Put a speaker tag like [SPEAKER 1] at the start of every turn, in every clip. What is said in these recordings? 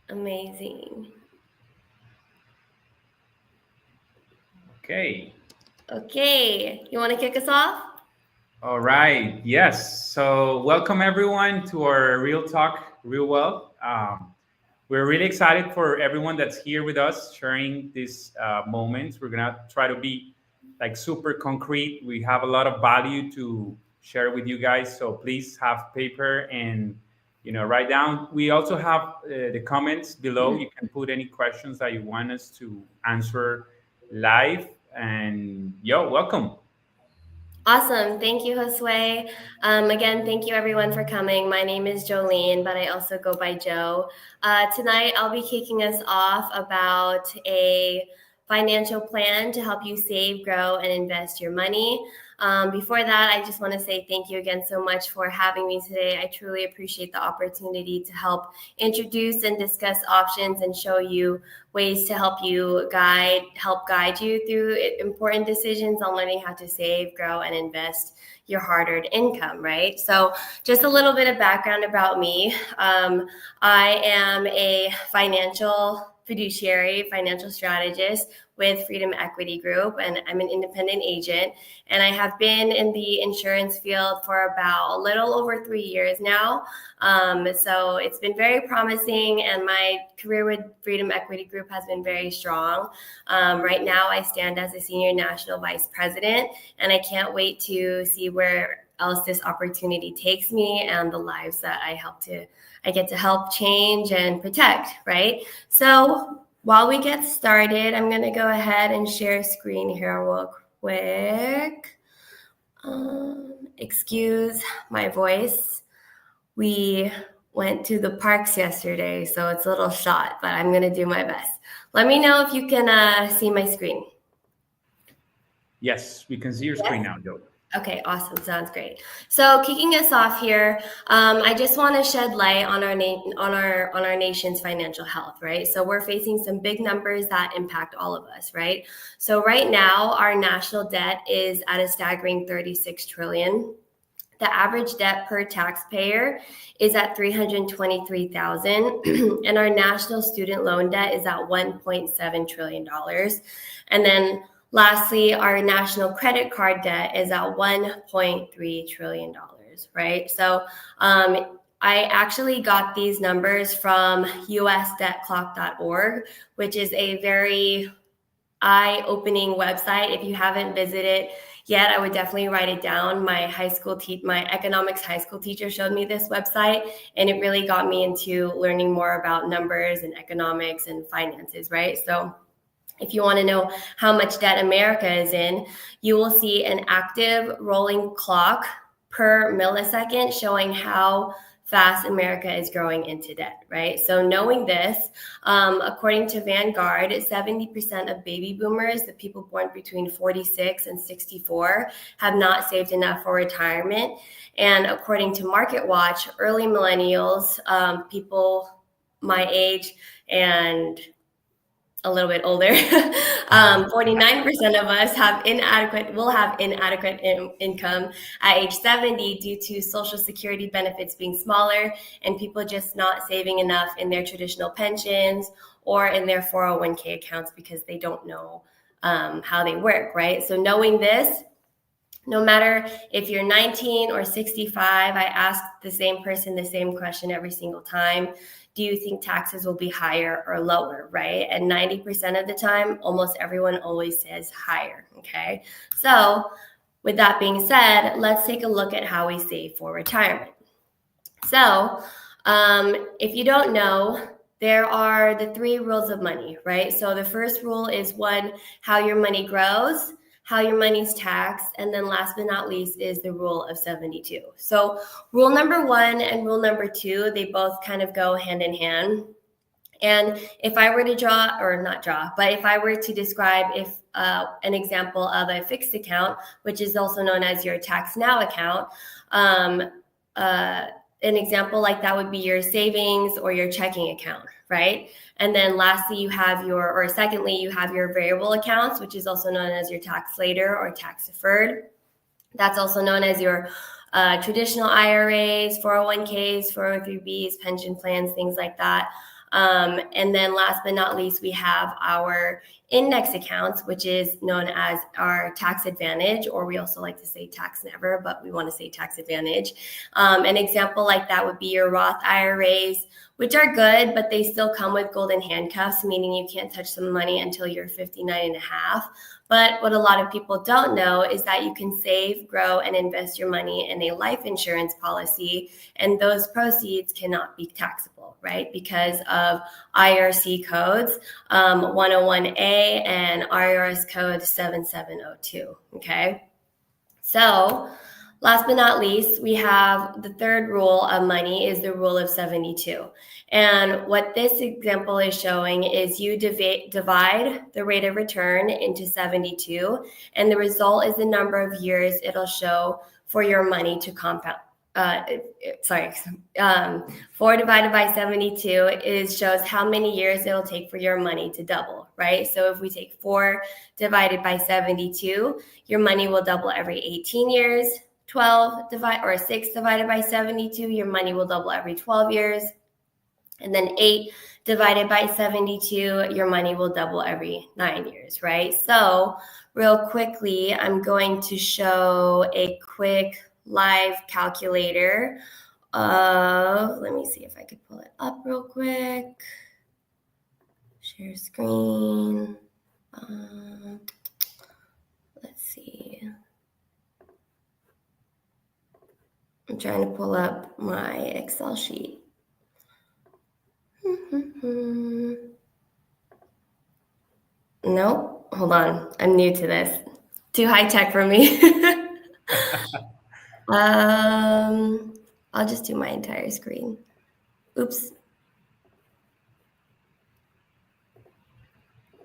[SPEAKER 1] Amazing.
[SPEAKER 2] Okay.
[SPEAKER 1] Okay, you want to kick us off?
[SPEAKER 2] All right. Yes. So, welcome everyone to our Real Talk, Real Wealth. We're really excited for everyone that's here with us sharing these moments. We're going to try to be like super concrete. We have a lot of value to share with you guys. So, please have paper and write down. We also have the comments below. You can put any questions that you want us to answer live. And welcome.
[SPEAKER 1] Awesome. Thank you, Josue. Again, thank you everyone for coming. My name is Jolene, but I also go by Joe. Tonight, I'll be kicking us off about a financial plan to help you save, grow, and invest your money. Before that, I just want to say thank you again so much for having me today. I truly appreciate the opportunity to help introduce and discuss options and show you ways to help guide you through important decisions on learning how to save, grow, and invest your hard-earned income, right? So just a little bit of background about me. I am a financial strategist with Freedom Equity Group, and I'm an independent agent. And I have been in the insurance field for about a little over 3 years now. So it's been very promising, and my career with Freedom Equity Group has been very strong. Right now, I stand as a senior national vice president, and I can't wait to see where else this opportunity takes me and the lives that I get to help change and protect, right? So while we get started, I'm going to go ahead and share screen here real quick. Excuse my voice. We went to the parks yesterday, so it's a little shot, but I'm going to do my best. Let me know if you can see my screen.
[SPEAKER 2] Yes, we can see your screen now, Joe.
[SPEAKER 1] Okay, awesome. Sounds great. So, kicking us off here, I just want to shed light on our nation's financial health, right? So, we're facing some big numbers that impact all of us, right? So, right now, our national debt is at a staggering 36 trillion. The average debt per taxpayer is at 323,000, and our national student loan debt is at 1.7 trillion dollars. And then lastly, our national credit card debt is at $1.3 trillion, right? So I actually got these numbers from usdebtclock.org, which is a very eye-opening website. If you haven't visited yet, I would definitely write it down. My economics high school teacher showed me this website, and it really got me into learning more about numbers and economics and finances, right? So if you want to know how much debt America is in, you will see an active rolling clock per millisecond showing how fast America is growing into debt, right? So knowing this, according to Vanguard, 70% of baby boomers, the people born between 46 and 64, have not saved enough for retirement. And according to Market Watch, early millennials, people my age and a little bit older, 49% of us will have inadequate income at age 70 due to Social Security benefits being smaller and people just not saving enough in their traditional pensions or in their 401k accounts because they don't know how they work, right? So knowing this, no matter if you're 19 or 65, I ask the same person the same question every single time. Do you think taxes will be higher or lower, right? And 90% of the time, almost everyone always says higher, okay? So with that being said, let's take a look at how we save for retirement. So if you don't know, there are the 3 rules of money, right? So the first rule is how your money grows, how your money's taxed, and then last but not least is the rule of 72. So rule number 1 and rule number 2, they both kind of go hand in hand. And if I were to if I were to describe an example of a fixed account, which is also known as your tax now account, an example like that would be your savings or your checking account, right? And then lastly, you have your variable accounts, which is also known as your tax later or tax deferred. That's also known as your traditional IRAs, 401ks, 403bs, pension plans, things like that. And then last but not least, we have our index accounts, which is known as our tax advantage, or we also like to say tax never, but we want to say tax advantage. An example like that would be your Roth IRAs, which are good, but they still come with golden handcuffs, meaning you can't touch the money until you're 59 and a half. But what a lot of people don't know is that you can save, grow, and invest your money in a life insurance policy, and those proceeds cannot be taxable, right? Because of IRC codes 101A and IRS code 7702, okay? So last but not least, we have the third rule of money is the rule of 72. And what this example is showing is you divide the rate of return into 72, and the result is the number of years it'll show for your money to compound. 4 divided by 72 shows how many years it'll take for your money to double, right? So if we take 4 divided by 72, your money will double every 18 years. 6 divided by 72, your money will double every 12 years. And then 8 divided by 72, your money will double every 9 years, right? So real quickly, I'm going to show a quick live calculator of, let me see if I could pull it up real quick. Share screen. Let's see. I'm trying to pull up my Excel sheet. Nope, hold on. I'm new to this. Too high tech for me. I'll just do my entire screen. Oops.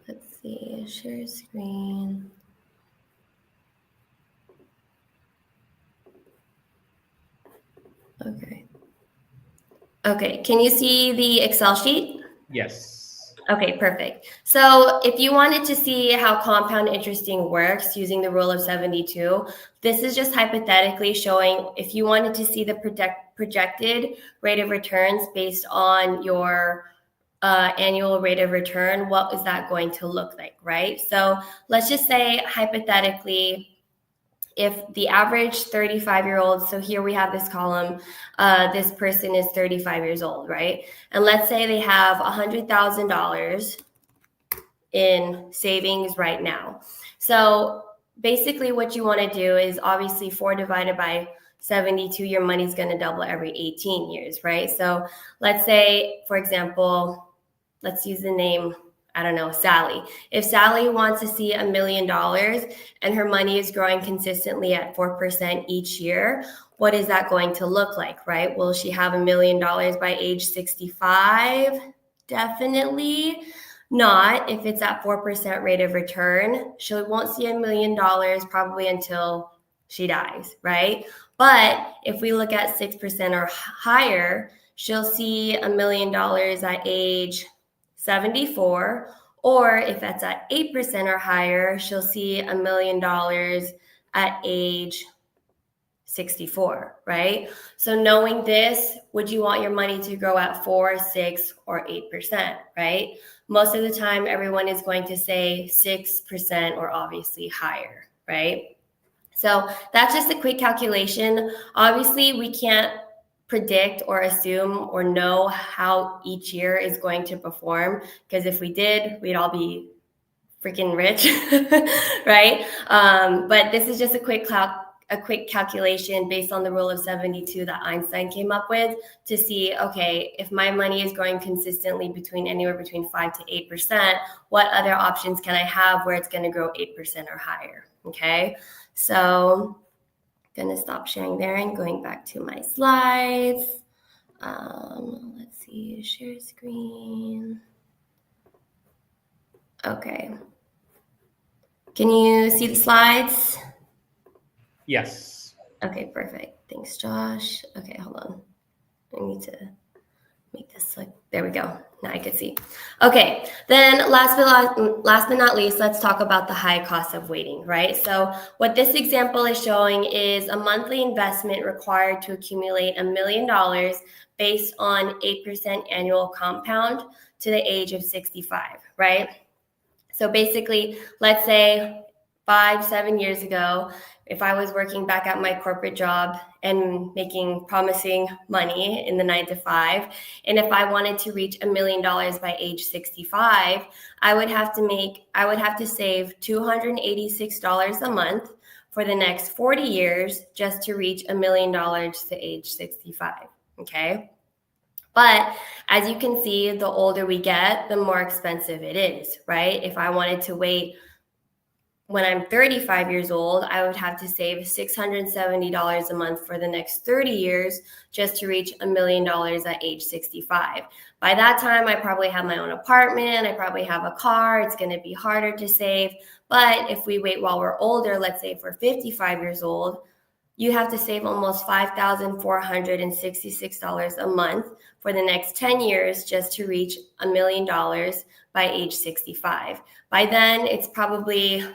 [SPEAKER 1] Let's see, share screen. Okay, can you see the Excel sheet?
[SPEAKER 2] Yes.
[SPEAKER 1] Okay, perfect. So if you wanted to see how compound interesting works using the rule of 72, this is just hypothetically showing if you wanted to see the projected rate of returns based on your annual rate of return, what is that going to look like, right? So let's just say hypothetically, if the average 35-year-old, so here we have this column, this person is 35 years old, right? And let's say they have $100,000 in savings right now. So basically what you want to do is obviously 4 divided by 72, your money's going to double every 18 years, right? So let's say, for example, let's use the name, I don't know, Sally. If Sally wants to see $1 million and her money is growing consistently at 4% each year, what is that going to look like, right? Will she have $1 million by age 65? Definitely not. If it's at 4% rate of return, she won't see $1 million probably until she dies, right? But if we look at 6% or higher, she'll see $1 million at age 74, or if that's at 8% or higher, she'll see $1 million at age 64, right? So knowing this, would you want your money to grow at 4, 6, or 8%, right? Most of the time, everyone is going to say 6% or obviously higher, right? So that's just a quick calculation. Obviously, we can't predict or assume or know how each year is going to perform, because if we did, we'd all be freaking rich, right? But this is just a quick calculation based on the rule of 72 that Einstein came up with to see, okay, if my money is growing consistently anywhere between 5 to 8%, what other options can I have where it's going to grow 8% or higher? Okay, so I'm going to stop sharing there and going back to my slides. Let's see, share screen. Okay. Can you see the slides?
[SPEAKER 2] Yes.
[SPEAKER 1] Okay, perfect. Thanks, Josh. Okay, hold on. I need to make this like, there we go. Now I can see. Okay, then last but not least, let's talk about the high cost of waiting, right? So what this example is showing is a monthly investment required to accumulate $1 million based on 8% annual compound. to the age of 65, right? So basically, let's say 5-7 years ago, if I was working back at my corporate job and making promising money in the 9 to 5, and if I wanted to reach $1 million by age 65, I would have to save $286 a month for the next 40 years just to reach $1 million to age 65. Okay. But as you can see, the older we get, the more expensive it is, right? If I wanted to wait when I'm 35 years old, I would have to save $670 a month for the next 30 years just to reach $1 million at age 65. By that time, I probably have my own apartment. I probably have a car. It's going to be harder to save. But if we wait while we're older, let's say if we're 55 years old, you have to save almost $5,466 a month for the next 10 years just to reach $1 million by age 65. By then, it's probably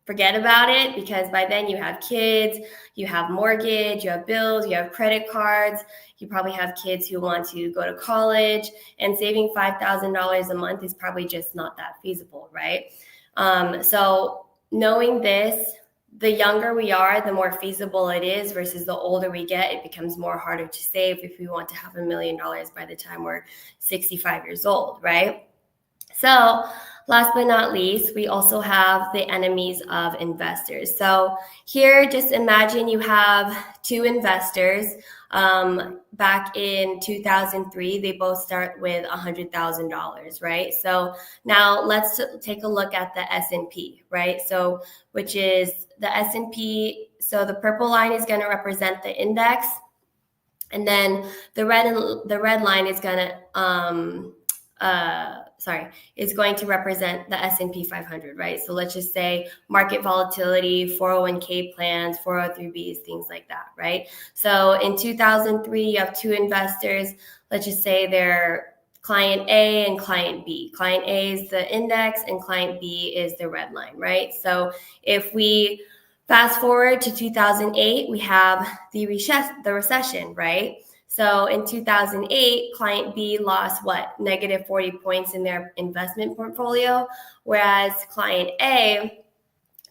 [SPEAKER 1] forget about it, because by then you have kids, you have mortgage, you have bills, you have credit cards, you probably have kids who want to go to college, and saving $5,000 a month is probably just not that feasible, right? So knowing this, the younger we are, the more feasible it is, versus the older we get, it becomes more harder to save if we want to have $1 million by the time we're 65 years old, right? So last but not least, we also have the enemies of investors. So here, just imagine you have two investors. Back in 2003, they both start with $100,000, right? So now let's take a look at the S&P, right? So which is the S&P. So the purple line is going to represent the index, and then the red line is going to is going to represent the S&P 500, right? So let's just say market volatility, 401k plans, 403bs, things like that, right? So in 2003, you have two investors. Let's just say they're client A and client B. Client A is the index and client B is the red line, right? So if we fast forward to 2008, we have the recession, right? So in 2008, client B lost negative 40 points in their investment portfolio, whereas client A,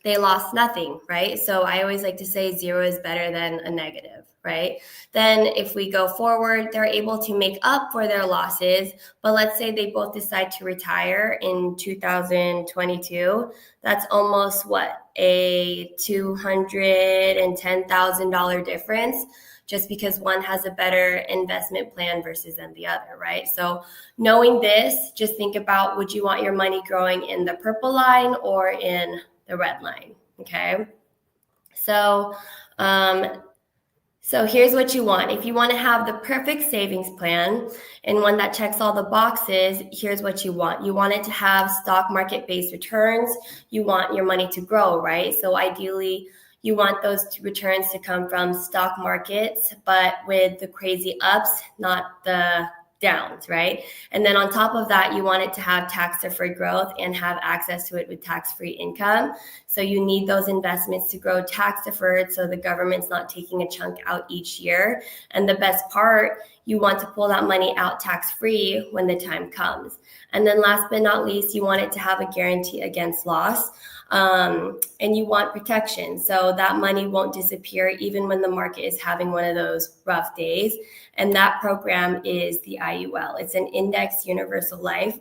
[SPEAKER 1] they lost nothing, right? So I always like to say 0 is better than a negative, right? Then if we go forward, they're able to make up for their losses, but let's say they both decide to retire in 2022. That's almost a $210,000 difference, just because one has a better investment plan versus than the other, right? So knowing this, just think about, would you want your money growing in the purple line or in the red line, okay? So here's what you want. If you want to have the perfect savings plan and one that checks all the boxes, here's what you want. You want it to have stock market-based returns. You want your money to grow, right? So ideally, you want those returns to come from stock markets, but with the crazy ups, not the downs, right? And then on top of that, you want it to have tax-deferred growth and have access to it with tax-free income. So you need those investments to grow tax-deferred so the government's not taking a chunk out each year. And the best part, you want to pull that money out tax-free when the time comes. And then last but not least, you want it to have a guarantee against loss. And you want protection, so that money won't disappear even when the market is having one of those rough days. And that program is the IUL. It's an Index Universal Life.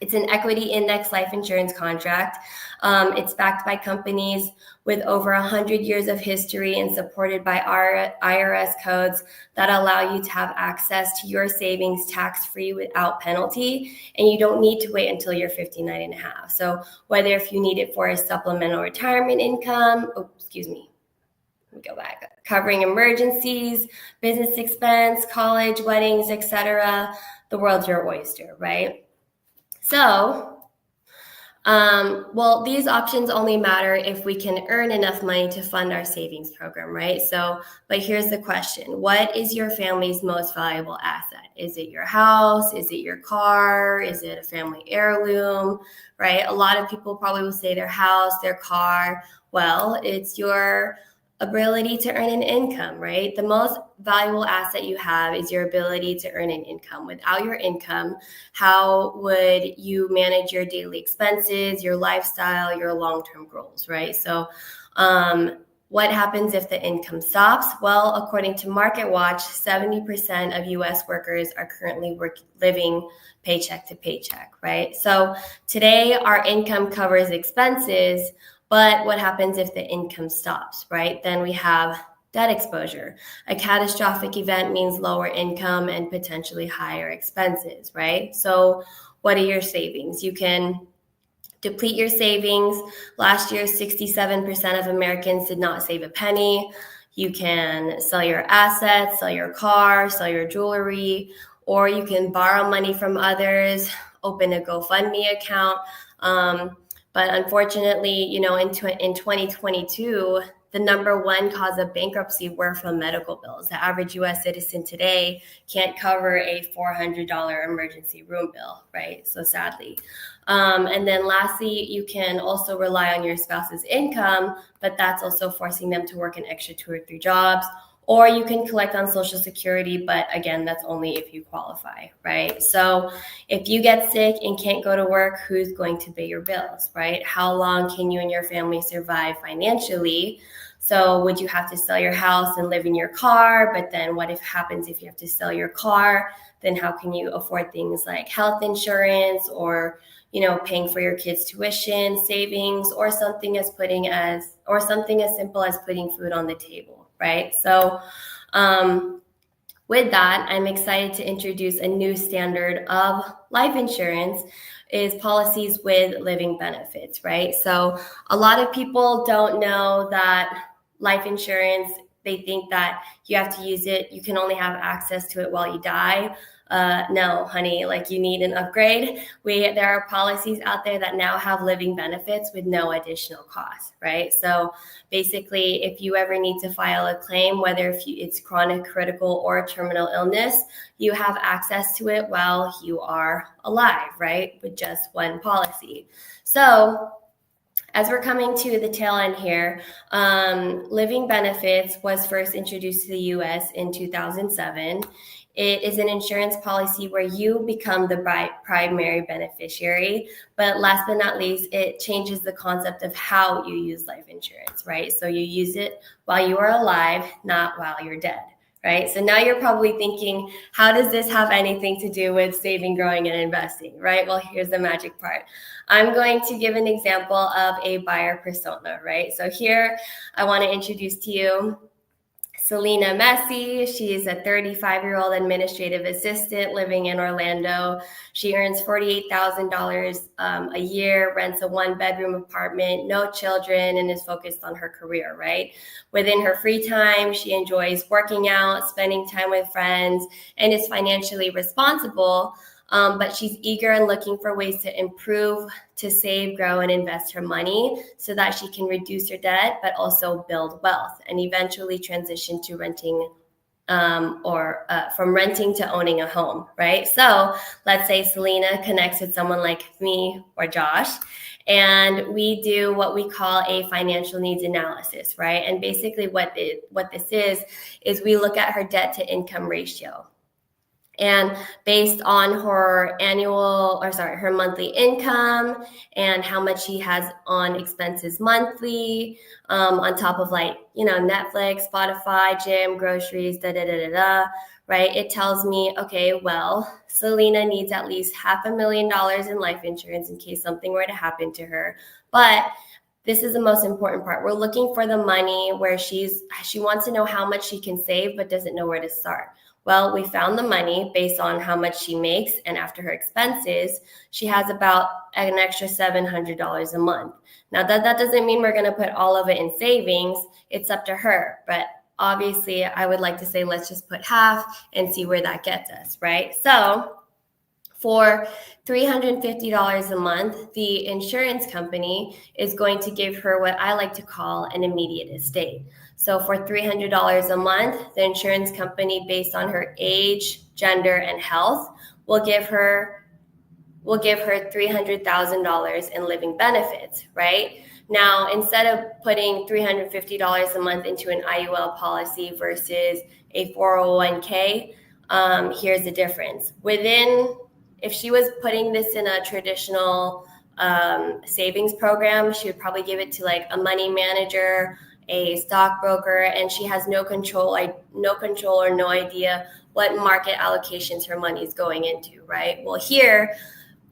[SPEAKER 1] It's an equity index life insurance contract. It's backed by companies with over 100 years of history and supported by IRS codes that allow you to have access to your savings tax-free without penalty. And you don't need to wait until you're 59 and a half. So whether if you need it for a supplemental retirement income, covering emergencies, business expense, college, weddings, etc., the world's your oyster, right? So, these options only matter if we can earn enough money to fund our savings program, right? So, but here's the question. What is your family's most valuable asset? Is it your house? Is it your car? Is it a family heirloom, right? A lot of people probably will say their house, their car. Well, it's your ability to earn an income, right? The most valuable asset you have is your ability to earn an income. Without your income, how would you manage your daily expenses, your lifestyle, your long-term goals, right? So, what happens if the income stops? Well, according to MarketWatch, 70% of US workers are currently living paycheck to paycheck, right? So today our income covers expenses, but what happens if the income stops, right? Then we have debt exposure. A catastrophic event means lower income and potentially higher expenses, right? So what are your savings? You can deplete your savings. Last year, 67% of Americans did not save a penny. You can sell your assets, sell your car, sell your jewelry, or you can borrow money from others, open a GoFundMe account. But unfortunately, in 2022, the number one cause of bankruptcy were from medical bills. The average US citizen today can't cover a $400 emergency room bill, right? So sadly. And then lastly, you can also rely on your spouse's income, but that's also forcing them to work an extra 2 or 3 jobs. Or you can collect on Social Security, but again, that's only if you qualify, right? So if you get sick and can't go to work, who's going to pay your bills, right? How long can you and your family survive financially? So would you have to sell your house and live in your car? But then what happens if you have to sell your car? Then how can you afford things like health insurance or paying for your kids' tuition, savings, or something as simple as putting food on the table, right? So with that, I'm excited to introduce a new standard of life insurance is policies with living benefits, right? So a lot of people don't know that life insurance, they think that you have to use it, you can only have access to it while you die. No, honey, you need an upgrade. There are policies out there that now have living benefits with no additional cost, right? So basically, if you ever need to file a claim, whether it's chronic, critical, or terminal illness, you have access to it while you are alive, right? With just one policy. So as we're coming to the tail end here, living benefits was first introduced to the US in 2007. It is an insurance policy where you become the primary beneficiary, but last but not least, it changes the concept of how you use life insurance, right? So you use it while you are alive, not while you're dead, right? So now you're probably thinking, how does this have anything to do with saving, growing, and investing, right? Well, here's the magic part. I'm going to give an example of a buyer persona, right? So here I want to introduce to you Selena Messi. She is a 35-year-old administrative assistant living in Orlando. She earns $48,000 a year, rents a 1-bedroom apartment, no children, and is focused on her career, right? Within her free time, she enjoys working out, spending time with friends, and is financially responsible. But she's eager and looking for ways to improve, to save, grow, and invest her money so that she can reduce her debt, but also build wealth and eventually transition to renting from renting to owning a home, right? So let's say Selena connects with someone like me or Josh, and we do what we call a financial needs analysis, right? And basically what this is we look at her debt to income ratio. And based on her her monthly income and how much she has on expenses monthly, on top of Netflix, Spotify, gym, groceries, right? It tells me, okay, well, Selena needs at least $500,000 in life insurance in case something were to happen to her. But this is the most important part. We're looking for the money where she wants to know how much she can save, but doesn't know where to start. Well, we found the money based on how much she makes, and after her expenses, she has about an extra $700 a month. Now, that doesn't mean we're going to put all of it in savings. It's up to her. But obviously, I would like to say let's just put half and see where that gets us, right? So for $350 a month, the insurance company is going to give her what I like to call an immediate estate. So for $300 a month, the insurance company, based on her age, gender, and health, will give her $300,000 in living benefits, right? Now, instead of putting $350 a month into an IUL policy versus a 401k, here's the difference. If she was putting this in a traditional savings program, she would probably give it to like a money manager, a stockbroker, and she has no control or no idea what market allocations her money is going into, right? Well, here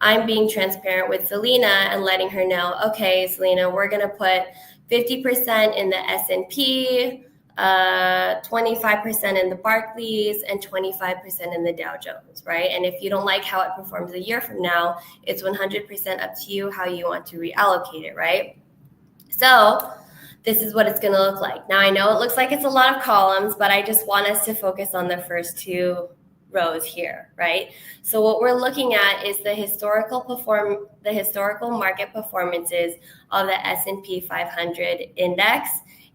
[SPEAKER 1] I'm being transparent with Selena and letting her know, okay, Selena, we're going to put 50% in the S&P, 25% in the Barclays, and 25% in the Dow Jones, right? And if you don't like how it performs a year from now, it's 100% up to you how you want to reallocate it, right? So this is what it's going to look like. Now, I know it looks like it's a lot of columns, but I just want us to focus on the first two rows here, right? So what we're looking at is the historical market performances of the S&P 500 index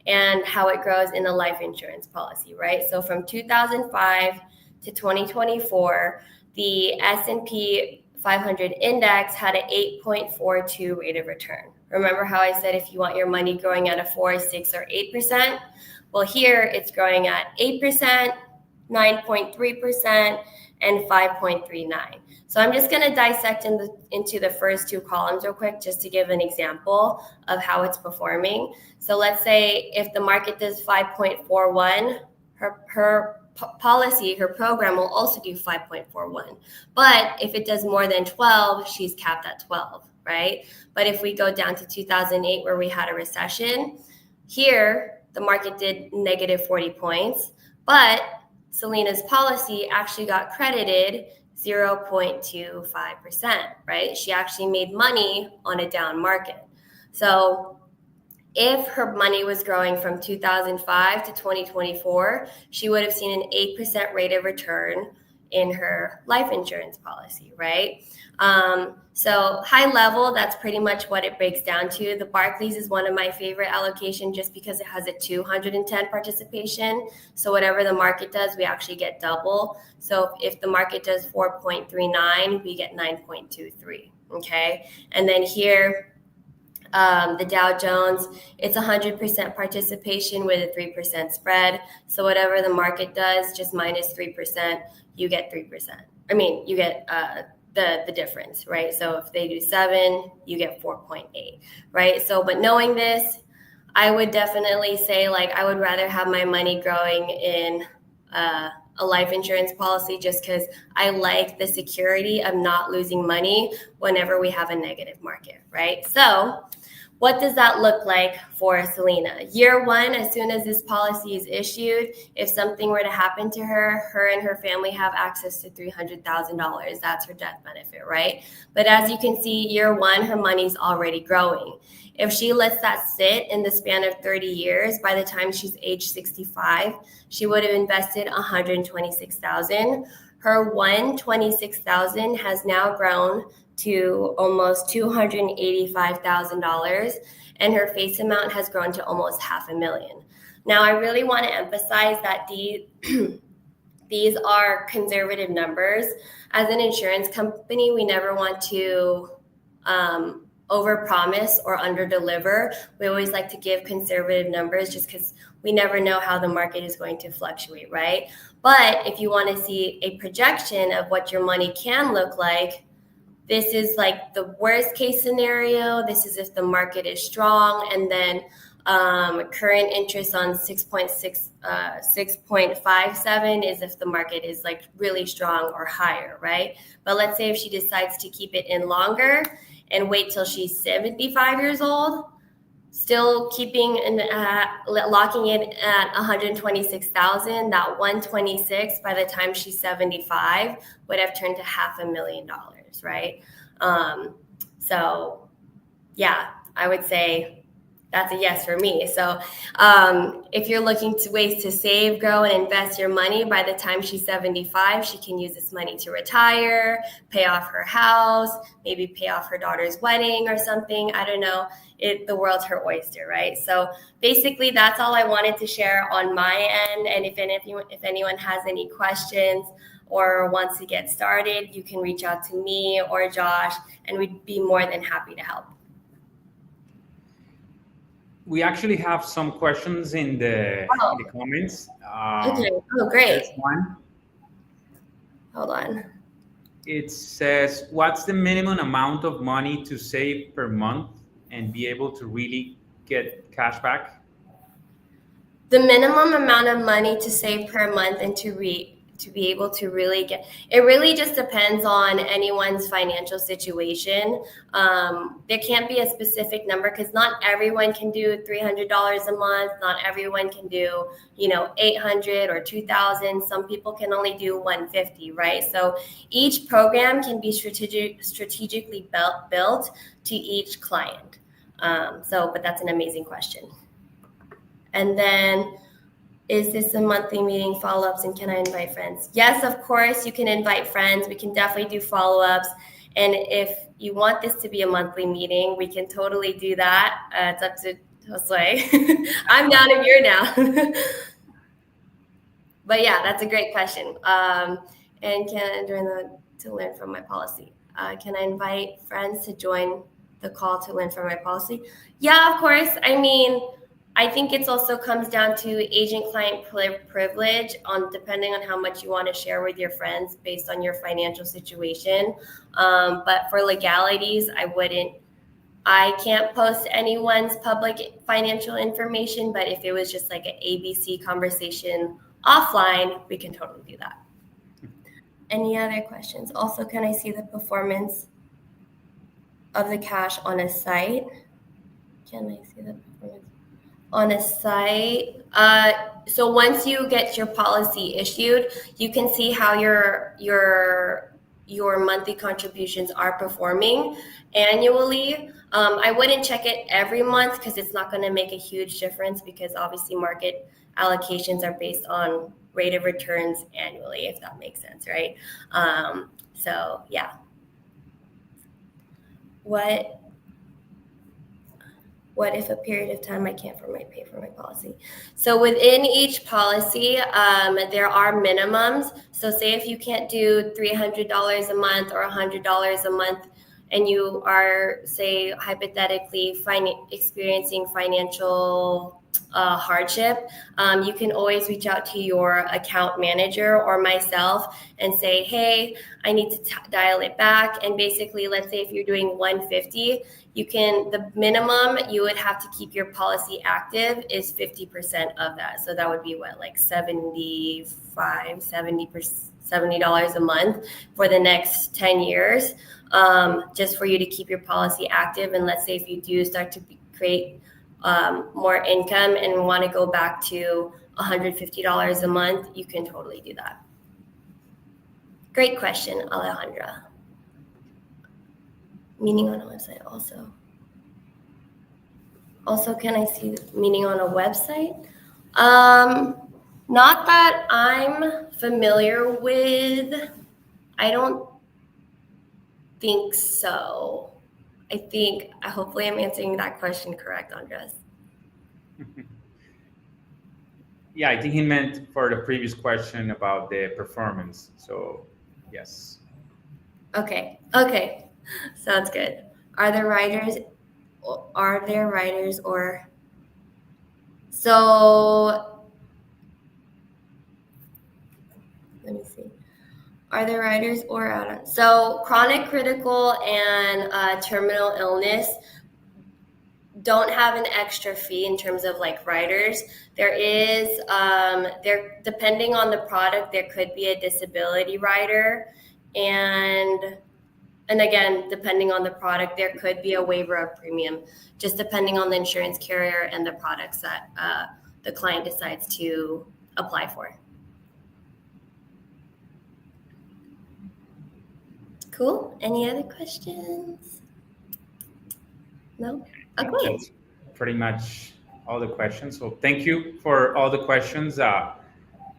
[SPEAKER 1] and how it grows in a life insurance policy, right? So from 2005 to 2024, the S&P 500 index had an 8.42 rate of return. Remember how I said if you want your money growing at a 4, 6, or 8%? Well, here it's growing at 8%, 9.3%, and 5.39. So I'm just going to dissect into the first two columns real quick just to give an example of how it's performing. So let's say if the market does 5.41, her policy, her program will also do 5.41. But if it does more than 12, she's capped at 12, right? But if we go down to 2008 where we had a recession, here the market did negative 40 points, but Selena's policy actually got credited 0.25%, right? She actually made money on a down market. So if her money was growing from 2005 to 2024, she would have seen an 8% rate of return in her life insurance policy, right? So high level, that's pretty much what it breaks down to. The Barclays is one of my favorite allocations just because it has a 210 participation. So whatever the market does, we actually get double. So if the market does 4.39, we get 9.23, okay? And then here, the Dow Jones, it's 100% participation with a 3% spread. So whatever the market does, just minus 3%, you get 3%. I mean, you get the difference, right? So if they do 7, you get 4.8, right? So, but knowing this, I would definitely say like I would rather have my money growing in a life insurance policy just because I like the security of not losing money whenever we have a negative market, right? So what does that look like for Selena? Year one, as soon as this policy is issued, if something were to happen to her and her family have access to $300,000. That's her death benefit, right? But as you can see, year one, her money's already growing. If she lets that sit in the span of 30 years, by the time she's age 65, she would have invested $126,000. Her $126,000 has now grown to almost $285,000, and her face amount has grown to almost $500,000. Now, I really want to emphasize that these are conservative numbers. As an insurance company, we never want to overpromise or underdeliver. We always like to give conservative numbers just because we never know how the market is going to fluctuate, right? But if you want to see a projection of what your money can look like, this is like the worst case scenario. This is if the market is strong, and then current interest on 6.57 is if the market is like really strong or higher, right? But let's say if she decides to keep it in longer and wait till she's 75 years old, still keeping and locking it at 126,000, that 126 by the time she's 75 would have turned to $500,000, right? So yeah, I would say that's a yes for me. So if you're looking to ways to save, grow, and invest your money, by the time she's 75, she can use this money to retire, pay off her house, maybe pay off her daughter's wedding or something. I don't know. The world's her oyster, right? So basically, that's all I wanted to share on my end. And if anyone has any questions or wants to get started, you can reach out to me or Josh, and we'd be more than happy to help.
[SPEAKER 2] we actually have some questions in the
[SPEAKER 1] Oh,
[SPEAKER 2] comments.
[SPEAKER 1] okay. Oh,
[SPEAKER 2] There's
[SPEAKER 1] great.
[SPEAKER 2] one.
[SPEAKER 1] Hold on.
[SPEAKER 2] It says, "What's the minimum amount of money to save per month and be able to really get cash back?"
[SPEAKER 1] The minimum amount of money to save per month and to be able to really get it really just depends on anyone's financial situation. There can't be a specific number because not everyone can do $300 a month. Not everyone can do 800 or 2,000. Some people can only do 150, right? So each program can be strategically built to each client. But that's an amazing question. And then, is this a monthly meeting, follow-ups, and can I invite friends? Yes, of course, you can invite friends. We can definitely do follow-ups. And if you want this to be a monthly meeting, we can totally do that. It's up to Josue. I'm down if you're down. But yeah, that's a great question. And to learn from my policy. Can I invite friends to join the call to learn from my policy? Yeah, of course. I mean, I think it also comes down to agent-client privilege on depending on how much you want to share with your friends based on your financial situation. But for legalities, I can't post anyone's public financial information, but if it was just like an ABC conversation offline, we can totally do that. Any other questions? Also, can I see the performance of the cash on a site? Can I see the performance on a site? So once you get your policy issued, you can see how your monthly contributions are performing annually. I wouldn't check it every month because it's not going to make a huge difference because obviously market allocations are based on rate of returns annually, if that makes sense, right? So yeah. What if a period of time I can't pay for my policy? So within each policy, there are minimums. So say if you can't do $300 a month or $100 a month, and you are, say, hypothetically experiencing financial hardship, you can always reach out to your account manager or myself and say, hey, I need to dial it back. And basically, let's say if you're doing 150, the minimum you would have to keep your policy active is 50% of that. So that would be what, like $70 a month for the next 10 years, just for you to keep your policy active. And let's say if you do start to create more income and want to go back to $150 a month, you can totally do that. Great question, Alejandra. Meaning on a website also. Also, can I see the meaning on a website? Not that I'm familiar with. I don't think so. Hopefully I'm answering that question correct, Andres.
[SPEAKER 2] Yeah, I think he meant for the previous question about the performance. So, yes.
[SPEAKER 1] Okay. Sounds good. Are there writers or so let me see. Are there riders or add-ons? So chronic, critical, and terminal illness don't have an extra fee in terms of like riders. There is, depending on the product, there could be a disability rider, and again, depending on the product, there could be a waiver of premium, just depending on the insurance carrier and the products that the client decides to apply for. Cool. Any other questions? No? Okay.
[SPEAKER 2] That's pretty much all the questions. So thank you for all the questions.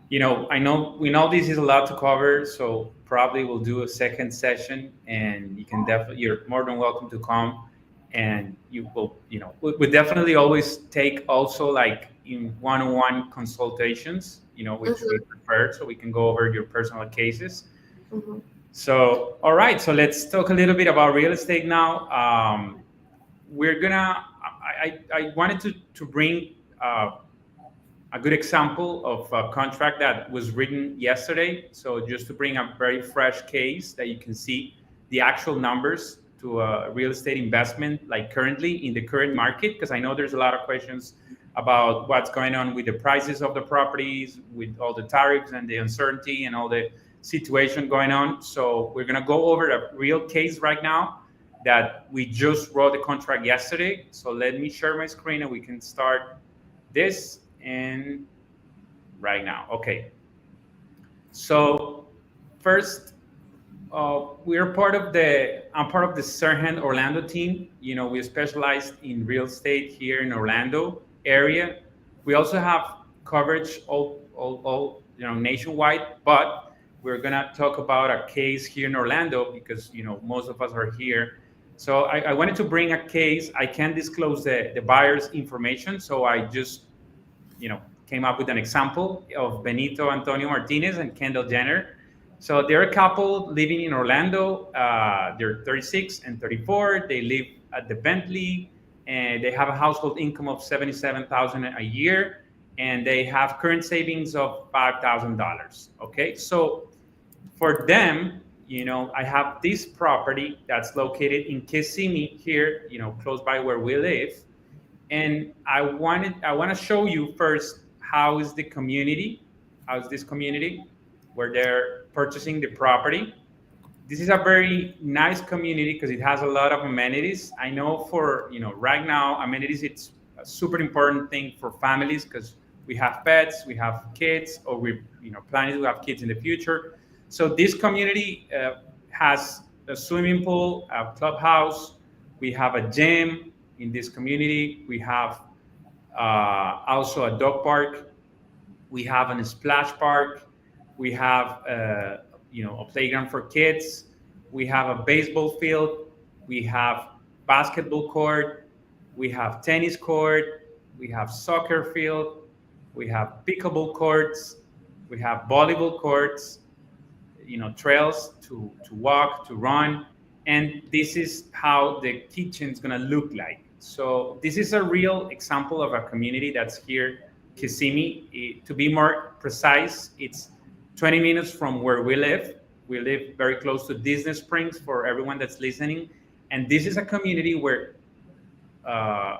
[SPEAKER 2] We know this is a lot to cover, so probably we'll do a second session, and you're more than welcome to come, and we definitely always take also like in one-on-one consultations, which we prefer, so we can go over your personal cases.
[SPEAKER 1] Mm-hmm.
[SPEAKER 2] So, all right, so let's talk a little bit about real estate now. I wanted to bring a good example of a contract that was written yesterday. So just to bring a very fresh case that you can see the actual numbers to a real estate investment, like currently in the current market, because I know there's a lot of questions about what's going on with the prices of the properties, with all the tariffs and the uncertainty and all the situation going on. So we're gonna go over a real case right now that we just wrote the contract yesterday. So let me share my screen and we can start this and right now. Okay. So first, we're part of the I'm part of the Serhan Orlando team. You know, we specialize in real estate here in Orlando area. We also have coverage all nationwide, but we're gonna talk about a case here in Orlando because most of us are here. So I wanted to bring a case. I can't disclose the buyer's information, so I just came up with an example of Benito Antonio Martinez and Kendall Jenner. So they're a couple living in Orlando. They're 36 and 34. They live at the Bentley, and they have a household income of $77,000 a year, and they have current savings of $5,000. Okay, so for them, I have this property that's located in Kissimmee here, close by where we live, and I want to show you first how is this community where they're purchasing the property. This is a very nice community because it has a lot of amenities. I know for right now amenities it's a super important thing for families because we have pets, we have kids, or we planning to have kids in the future. So this community has a swimming pool, a clubhouse. We have a gym in this community. We have also a dog park. We have a splash park. We have a playground for kids. We have a baseball field. We have basketball court. We have tennis court. We have soccer field. We have pickleball courts. We have volleyball courts. Trails to walk, to run, and this is how the kitchen is gonna look like. So this is a real example of a community that's here, Kissimmee. To be more precise, it's 20 minutes from where we live. We live very close to Disney Springs for everyone that's listening, and this is a community where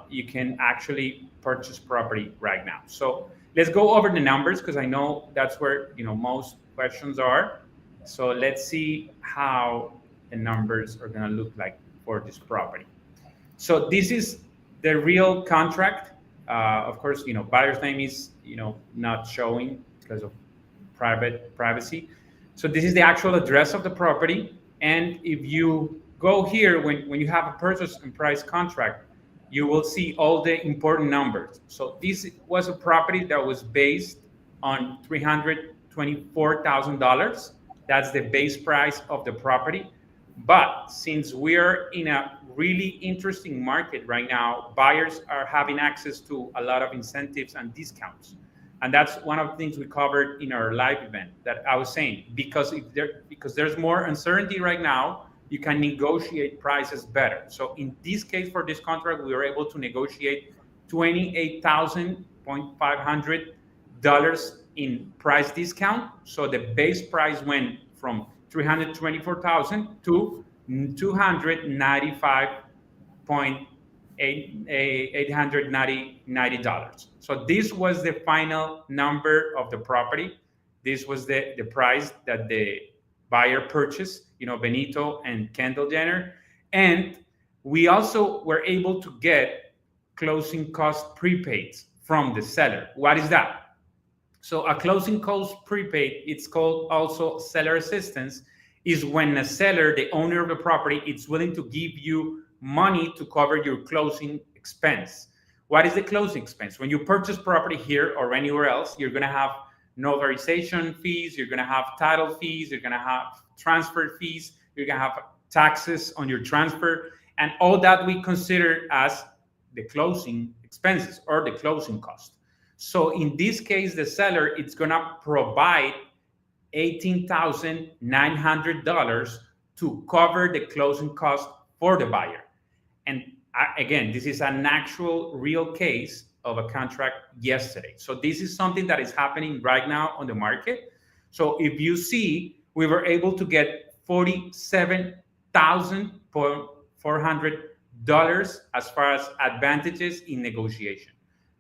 [SPEAKER 2] you can actually purchase property right now. So let's go over the numbers because I know that's where most questions are. So let's see how the numbers are going to look like for this property. So this is the real contract. Of course, buyer's name is not showing because of privacy. So this is the actual address of the property. And if you go here, when you have a purchase and price contract, you will see all the important numbers. So this was a property that was based on $324,000. That's the base price of the property. But since we're in a really interesting market right now, buyers are having access to a lot of incentives and discounts. And that's one of the things we covered in our live event that I was saying, because there's more uncertainty right now, you can negotiate prices better. So in this case, for this contract, we were able to negotiate $28,500 in price discount. So the base price went from $324,000 to $295,890. So this was the final number of the property. This was the price that the buyer purchased, Benito and Kendall Jenner. And we also were able to get closing cost prepaids from the seller. What is that? So a closing cost prepaid, it's called also seller assistance, is when a seller, the owner of the property, is willing to give you money to cover your closing expense. What is the closing expense? When you purchase property here or anywhere else, you're going to have notarization fees, you're going to have title fees, you're going to have transfer fees, you're going to have taxes on your transfer, and all that we consider as the closing expenses or the closing cost. So in this case, the seller is going to provide $18,900 to cover the closing cost for the buyer. And again, this is an actual real case of a contract yesterday. So this is something that is happening right now on the market. So if you see, we were able to get $47,400 as far as advantages in negotiation.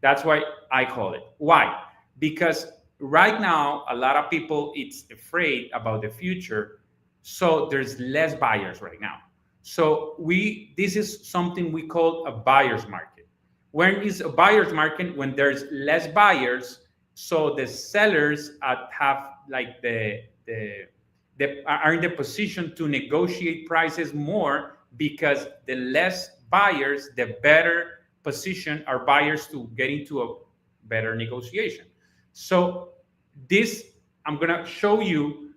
[SPEAKER 2] That's why I call it. Why? Because right now, a lot of people it's afraid about the future. So there's less buyers right now. So this is something we call a buyer's market. When is a buyer's market? When there's less buyers, so the sellers have like the are in the position to negotiate prices more because the less buyers, the better position are buyers to get into a better negotiation. So this I'm gonna show you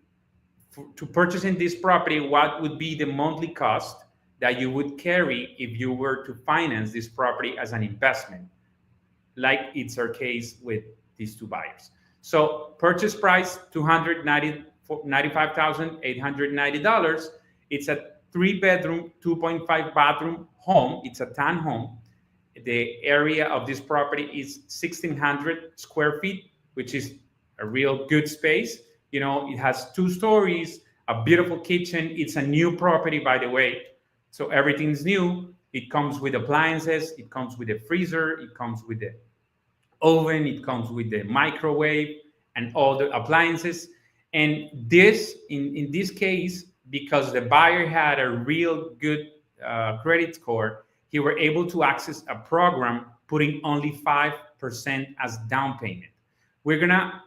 [SPEAKER 2] to purchasing this property, what would be the monthly cost that you would carry if you were to finance this property as an investment, like it's our case with these two buyers. So purchase price $295,890. It's a 3-bedroom, 2.5 bathroom home. It's a townhome. The area of this property is 1,600 square feet, which is a real good space. You know, it has 2 stories, a beautiful kitchen. It's a new property, by the way. So everything's new. It comes with appliances. It comes with a freezer. It comes with the oven. It comes with the microwave and all the appliances. And this, in this case, because the buyer had a real good credit score, he were able to access a program putting only 5% as down payment. We're gonna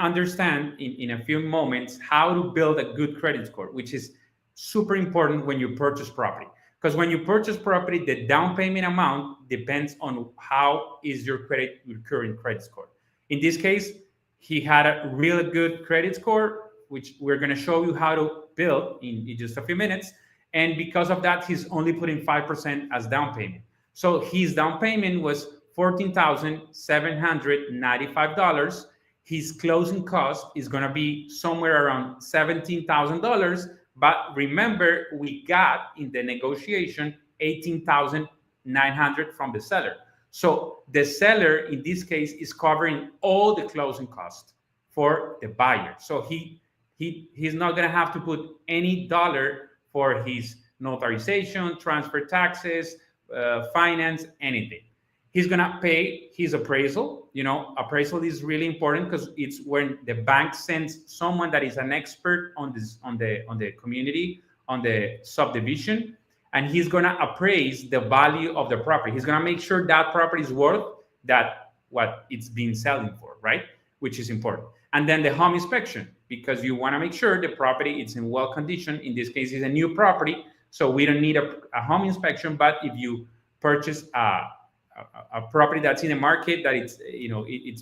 [SPEAKER 2] understand in a few moments how to build a good credit score, which is super important when you purchase property. Because when you purchase property, the down payment amount depends on how is your current credit score. In this case, he had a really good credit score, which we're going to show you how to build in just a few minutes. And because of that, he's only putting 5% as down payment. So his down payment was $14,795. His closing cost is going to be somewhere around $17,000. But remember, we got in the negotiation $18,900 from the seller. So the seller in this case is covering all the closing costs for the buyer. So he's not going to have to put any dollar for his notarization, transfer taxes, finance, anything. He's going to pay his appraisal. You know, appraisal is really important because it's when the bank sends someone that is an expert on the community, on the subdivision, and he's going to appraise the value of the property. He's going to make sure that property is worth that what it's been selling for, right? Which is important. And then the home inspection, because you want to make sure the property is in well condition. In this case, it's a new property, so we don't need a home inspection. But if you purchase a property that's in the market that it's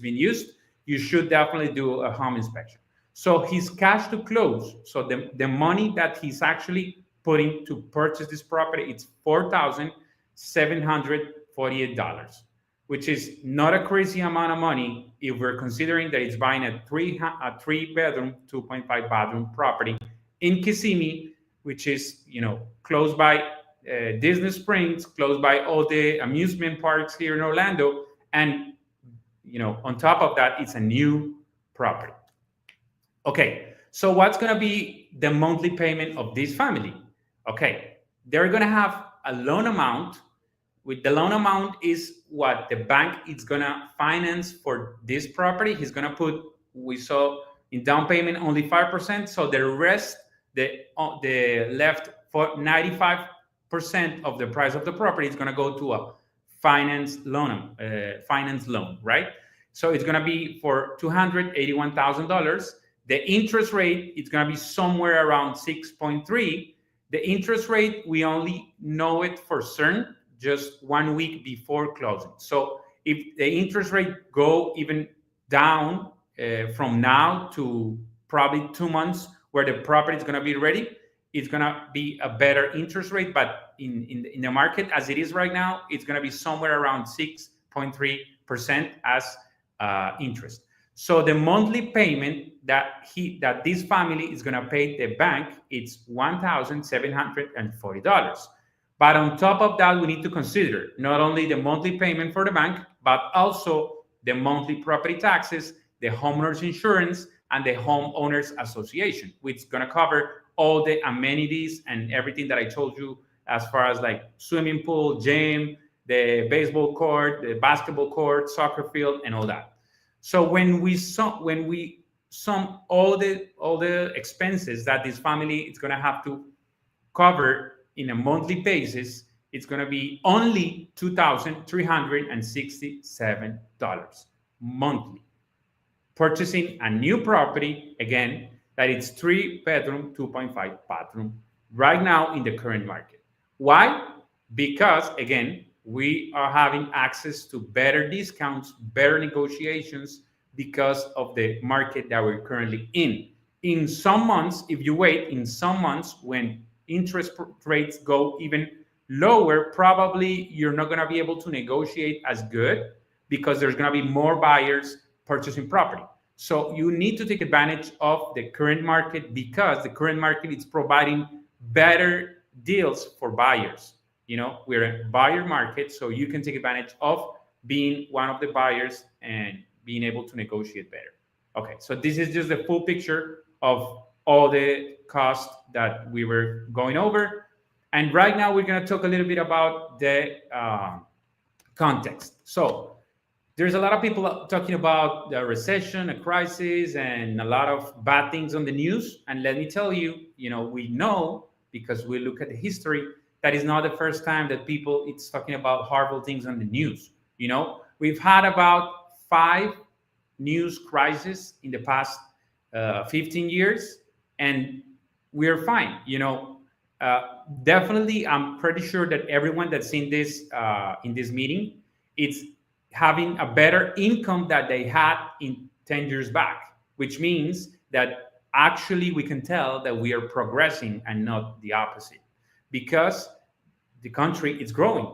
[SPEAKER 2] been used, you should definitely do a home inspection. So his cash to close, so the money that he's actually putting to purchase this property, it's $4,748, which is not a crazy amount of money if we're considering that it's buying a 3-bedroom, 2.5 bathroom property in Kissimmee, which is close by Disney Springs, close by all the amusement parks here in Orlando, and on top of that, it's a new property. Okay, so what's going to be the monthly payment of this family? Okay, they're going to have a loan amount. With the loan amount is what the bank is going to finance for this property. He's going to put, we saw in down payment only 5%, so the rest, the left for 95% of the price of the property is going to go to a finance loan, right? So it's going to be for $281,000. The interest rate is going to be somewhere around 6.3. The interest rate, we only know it for certain just 1 week before closing. So if the interest rate go even down from now to probably 2 months where the property is going to be ready, it's going to be a better interest rate. But in the market as it is right now, it's going to be somewhere around 6.3% as interest. So the monthly payment that this family is going to pay the bank, it's $1,740. But on top of that, we need to consider not only the monthly payment for the bank, but also the monthly property taxes, the homeowners insurance, and the homeowners association, which is going to cover all the amenities and everything that I told you, as far as like swimming pool, gym, the baseball court, the basketball court, soccer field, and all that. So when we sum all the expenses that this family is going to have to cover in a monthly basis, it's going to be only $2,367 monthly. Purchasing a new property, again, that it's 3 bedroom, 2.5 bathroom right now in the current market. Why? Because, again, we are having access to better discounts, better negotiations because of the market that we're currently in. In some months, if you wait, in some months when interest rates go even lower, probably you're not going to be able to negotiate as good because there's going to be more buyers purchasing property. So you need to take advantage of the current market because the current market is providing better deals for buyers. We're a buyer market, so you can take advantage of being one of the buyers and being able to negotiate better. Okay, so this is just the full picture of all the costs that we were going over. And right now, we're going to talk a little bit about the context. So there's a lot of people talking about the recession, a crisis, and a lot of bad things on the news. And let me tell you, we know because we look at the history that is not the first time that people it's talking about horrible things on the news. We've had about 5 news crises in the past 15 years, and we're fine. Definitely, I'm pretty sure that everyone that's in this meeting, it's having a better income that they had in 10 years back, which means that actually we can tell that we are progressing and not the opposite because the country is growing.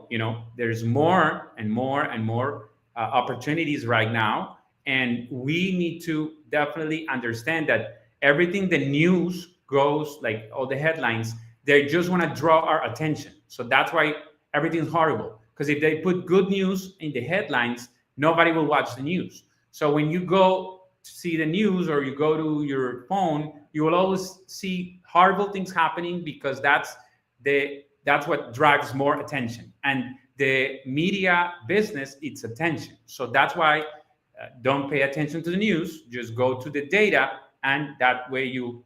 [SPEAKER 2] There's more and more and more opportunities right now, and we need to definitely understand that everything the news goes, like all the headlines, they just want to draw our attention. So that's why everything's horrible, because if they put good news in the headlines, nobody will watch the news. So when you go to see the news or you go to your phone, you will always see horrible things happening because that's what drives more attention. And the media business, it's attention. So that's why don't pay attention to the news, just go to the data, and that way you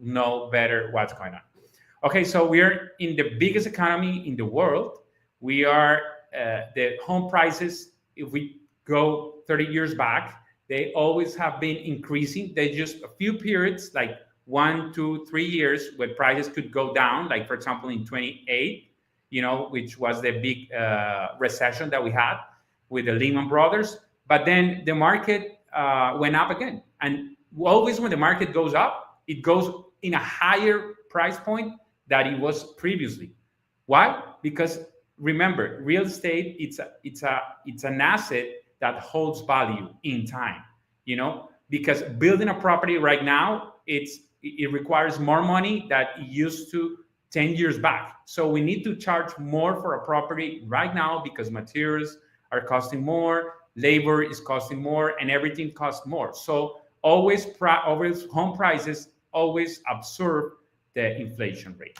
[SPEAKER 2] know better what's going on. Okay, so we're in the biggest economy in the world. We are the home prices, if we go 30 years back, they always have been increasing. They just a few periods, like 1, 2, 3 years, where prices could go down, like for example in 28, which was the big recession that we had with the Lehman Brothers. But then the market went up again. And always when the market goes up, it goes in a higher price point than it was previously. Why? Because remember, real estate, it's an asset that holds value in time, because building a property right now, it requires more money than it used to 10 years back. So we need to charge more for a property right now because materials are costing more, labor is costing more, and everything costs more. So always home prices always absorb the inflation rate.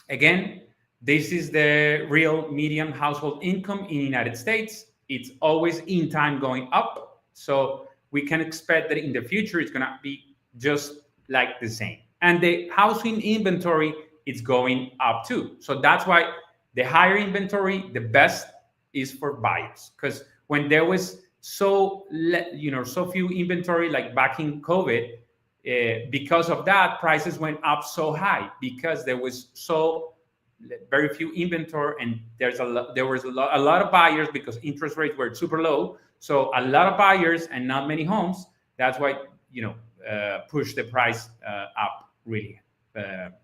[SPEAKER 2] Again, this is the real median household income in the United States. It's always in time going up. So we can expect that in the future, it's going to be just like the same. And the housing inventory is going up too. So that's why the higher inventory, the best is for buyers. Because when there was so few inventory, like back in COVID, because of that, prices went up so high because there was so very few inventory, and there was a lot of buyers because interest rates were super low. So a lot of buyers and not many homes. That's why push the price up really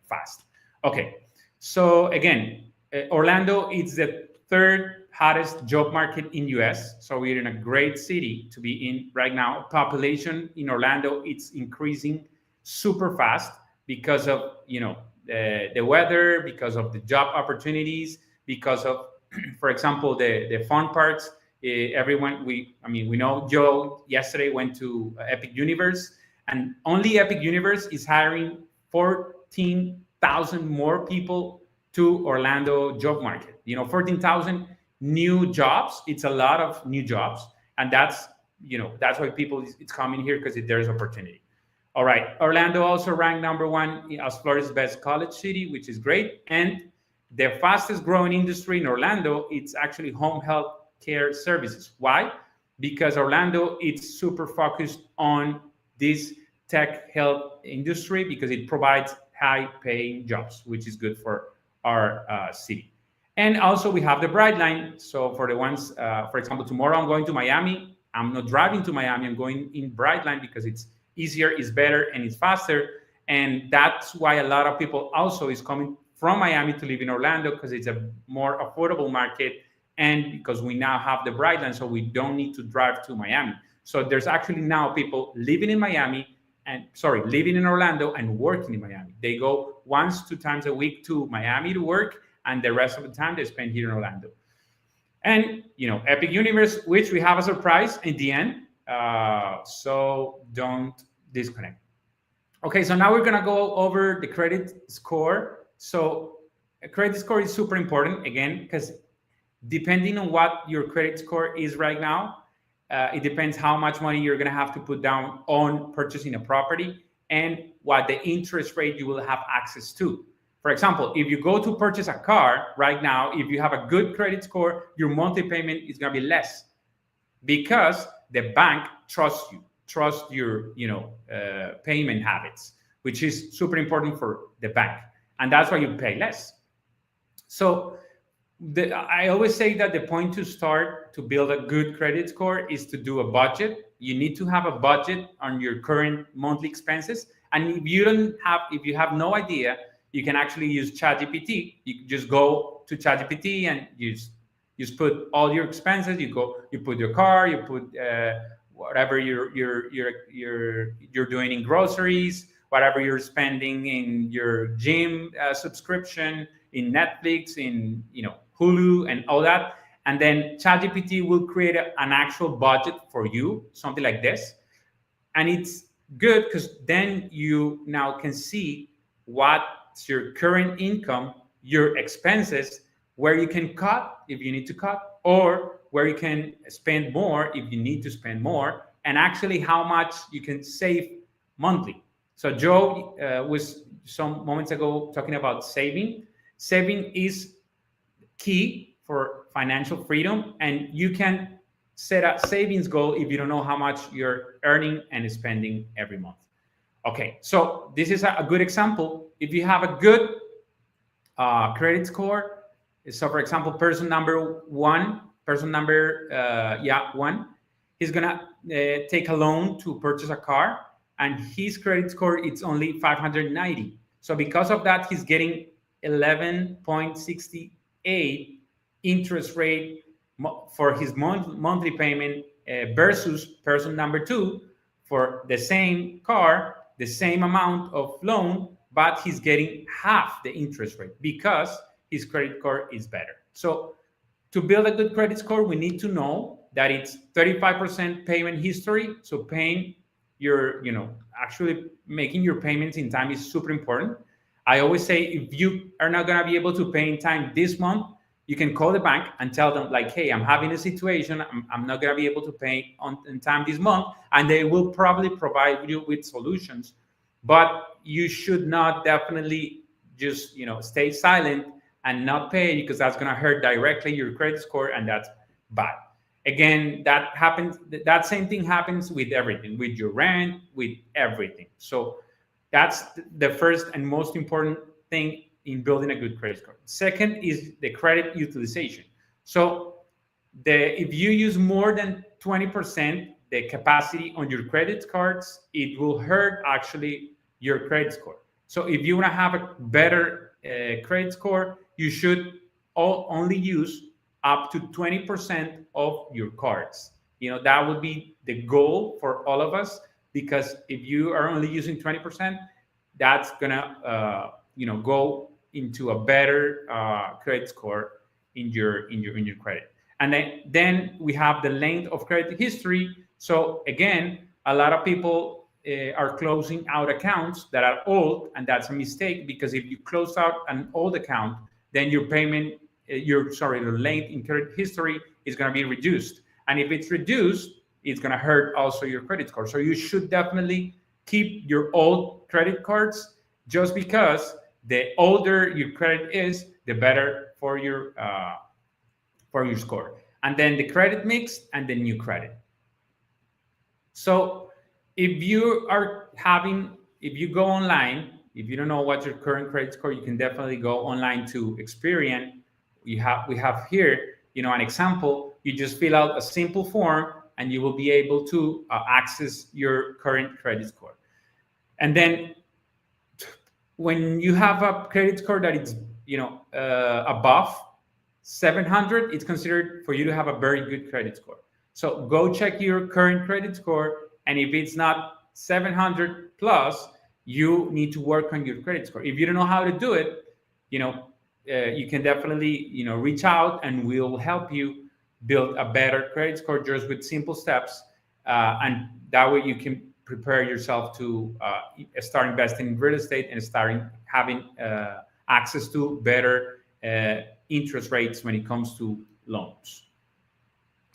[SPEAKER 2] fast. Okay, so again, Orlando is the third hottest job market in US. So we're in a great city to be in right now. Population in Orlando, it's increasing super fast because of the weather, because of the job opportunities, because of, for example, the fun parts. Everyone, we know Joe yesterday went to Epic Universe, and only Epic Universe is hiring 14,000 more people to Orlando job market. 14,000 new jobs. It's a lot of new jobs, and that's why people it's coming here, because there's opportunity. All right, Orlando also ranked number one as Florida's best college city, which is great. And the fastest growing industry in Orlando, it's actually home health care services. Why? Because Orlando, it's super focused on this tech health industry, because it provides high paying jobs, which is good for our city. And also we have the Bright Line. So for the ones, for example, tomorrow I'm going to Miami. I'm not driving to Miami. I'm going in Bright Line because it's easier, it's better, and it's faster. And that's why a lot of people also is coming from Miami to live in Orlando, because it's a more affordable market, and because we now have the Bright Line, so we don't need to drive to Miami. So there's actually now people living in living in Orlando and working in Miami. They go once, 2 times a week to Miami to work, and the rest of the time they spend here in Orlando. And Epic Universe, which we have a surprise in the end. So don't disconnect. Okay, so now we're gonna go over the credit score. So a credit score is super important, again, because depending on what your credit score is right now, it depends how much money you're gonna have to put down on purchasing a property, and what the interest rate you will have access to. For example, if you go to purchase a car right now, if you have a good credit score, your monthly payment is gonna be less, because the bank trusts your payment habits, which is super important for the bank, and that's why you pay less. So I always say that the point to start to build a good credit score is to do a budget. You need to have a budget on your current monthly expenses, and if you have no idea, you can actually use ChatGPT. You just go to ChatGPT and you just put all your expenses. You put your car, you put whatever you're doing in groceries, whatever you're spending in your gym subscription, in Netflix, in Hulu, and all that. And then ChatGPT will create an actual budget for you, something like this. And it's good because then you now can see what's your current income, your expenses, where you can cut if you need to cut, or where you can spend more if you need to spend more, and actually how much you can save monthly. So Joe was some moments ago talking about saving. Saving is key for financial freedom, and you can set a savings goal if you don't know how much you're earning and spending every month. Okay, so this is a good example. If you have a good credit score, so for example, person number one, he's gonna take a loan to purchase a car, and his credit score it's only 590. So because of that, he's getting 11.68 interest rate for his monthly payment versus person number two for the same car, the same amount of loan, but he's getting half the interest rate because his credit score is better. So to build a good credit score, we need to know that it's 35% payment history. So paying your, actually making your payments in time is super important. I always say, if you are not going to be able to pay in time this month, you can call the bank and tell them like, hey, I'm having a situation. I'm not going to be able to pay in time this month. And they will probably provide you with solutions. But you should not definitely just, stay silent and not pay, because that's going to hurt directly your credit score, and that's bad. Again, that same thing happens with everything, with your rent, with everything. So that's the first and most important thing in building a good credit score. Second is the credit utilization. So if you use more than 20% the capacity on your credit cards, it will hurt actually your credit score. So if you want to have a better credit score, you should only use up to 20% of your cards. That would be the goal for all of us, because if you are only using 20%, that's gonna go into a better credit score in your credit. And then we have the length of credit history. So again, a lot of people are closing out accounts that are old, and that's a mistake, because if you close out an old account, then your payment, the length in credit history is going to be reduced. And if it's reduced, it's going to hurt also your credit score. So you should definitely keep your old credit cards, just because the older your credit is, the better for your score. And then the credit mix and the new credit. So if you go online, if you don't know what's your current credit score, you can definitely go online to Experian. We have here, an example. You just fill out a simple form, and you will be able to access your current credit score. And then when you have a credit score that is, above 700, it's considered for you to have a very good credit score. So go check your current credit score, and if it's not 700 plus, you need to work on your credit score. If you don't know how to do it, you can definitely, reach out, and we'll help you build a better credit score just with simple steps, and that way you can prepare yourself to start investing in real estate and starting having access to better interest rates when it comes to loans.